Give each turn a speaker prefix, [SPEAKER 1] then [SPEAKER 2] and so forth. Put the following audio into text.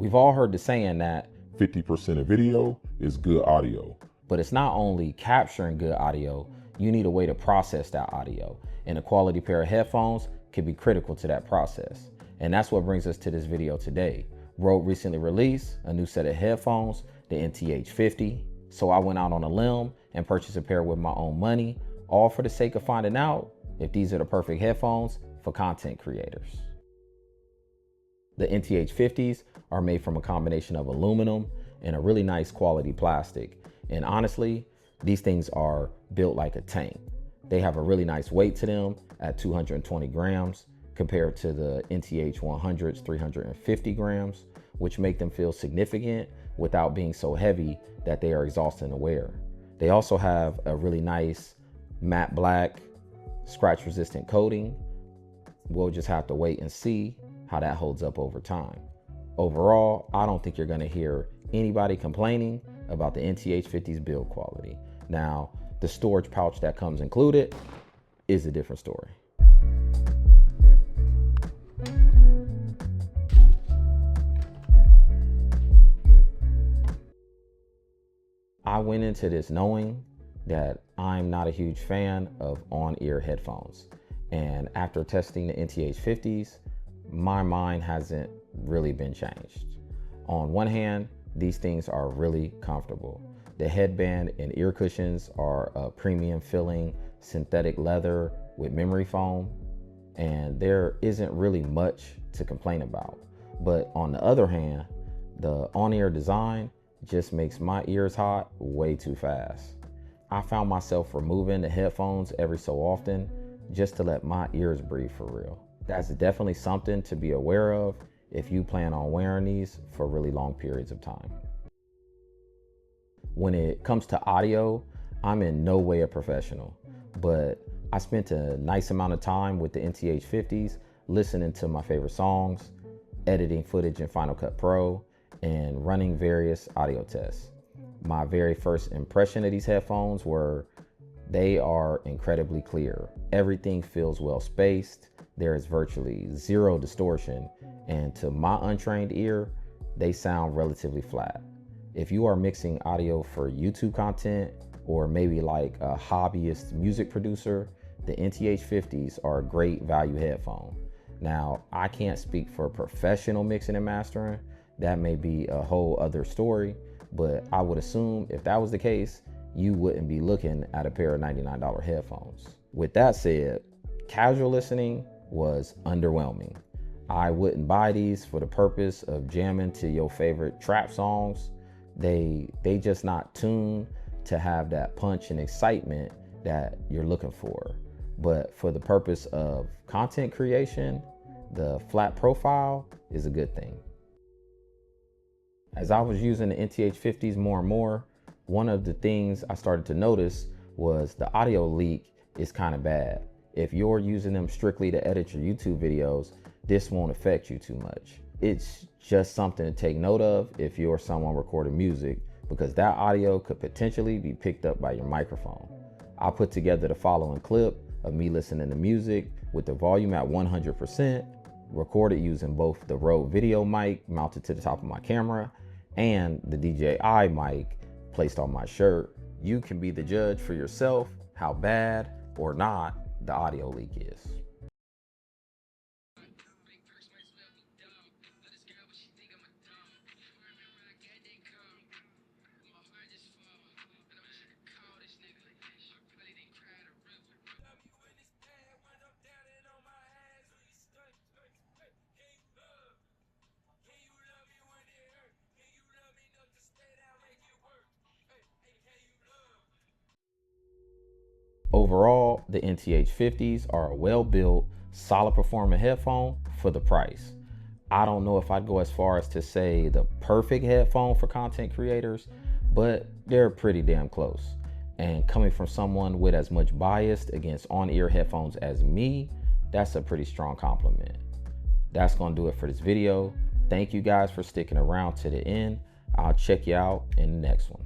[SPEAKER 1] We've all heard the saying that
[SPEAKER 2] 50% of video is good audio.
[SPEAKER 1] but it's not only capturing good audio, you need a way to process that audio. And a quality pair of headphones can be critical to that process. And that's what brings us to this video today. Rode recently released a new set of headphones, the NTH-50. So I went out on a limb and purchased a pair with my own money, all for the sake of finding out if these are the perfect headphones for content creators. The NTH-50s are made from a combination of aluminum and a really nice quality plastic. And honestly, these things are built like a tank. They have a really nice weight to them at 220 grams compared to the NTH-100's 350 grams, which make them feel significant without being so heavy that they are exhausting to wear. They also have a really nice matte black scratch resistant coating. We'll just have to wait and see how that holds up over time. Overall, I don't think you're gonna hear anybody complaining about the NTH-50's build quality. Now, the storage pouch that comes included is a different story. I went into this knowing that I'm not a huge fan of on-ear headphones. And after testing the NTH-50s, my mind hasn't really been changed. On one hand, these things are really comfortable. The headband and ear cushions are a premium filling synthetic leather with memory foam, and there isn't really much to complain about. But on the other hand, the on-ear design just makes my ears hot way too fast. I found myself removing the headphones every so often just to let my ears breathe for real. That's definitely something to be aware of if you plan on wearing these for really long periods of time. When it comes to audio, I'm in no way a professional, but I spent a nice amount of time with the NTH-50s listening to my favorite songs, editing footage in Final Cut Pro, and running various audio tests. My very first impression of these headphones were they are incredibly clear. Everything feels well spaced. There is virtually zero distortion, and to my untrained ear, they sound relatively flat. If you are mixing audio for YouTube content, or maybe like a hobbyist music producer, the NTH-50s are a great value headphone. Now, I can't speak for professional mixing and mastering. That may be a whole other story, but I would assume if that was the case, you wouldn't be looking at a pair of $99 headphones. With that said, casual listening was underwhelming. I wouldn't buy these for the purpose of jamming to your favorite trap songs. They just not tuned to have that punch and excitement that you're looking for. But for the purpose of content creation, the flat profile is a good thing. As I was using the NTH-50s more and more, one of the things I started to notice was the audio leak is kind of bad. If you're using them strictly to edit your YouTube videos, this won't affect you too much. It's just something to take note of if you're someone recording music, because that audio could potentially be picked up by your microphone. I put together the following clip of me listening to music with the volume at 100%, recorded using both the Rode VideoMic mounted to the top of my camera and the DJI mic placed on my shirt. You can be the judge for yourself how bad or not the audio leak is. Overall, the NTH-50s are a well-built, solid performing headphone for the price. I don't know if I'd go as far as to say the perfect headphone for content creators, but they're pretty damn close. And coming from someone with as much bias against on-ear headphones as me, that's a pretty strong compliment. That's gonna do it for this video. Thank you guys for sticking around to the end. I'll check you out in the next one.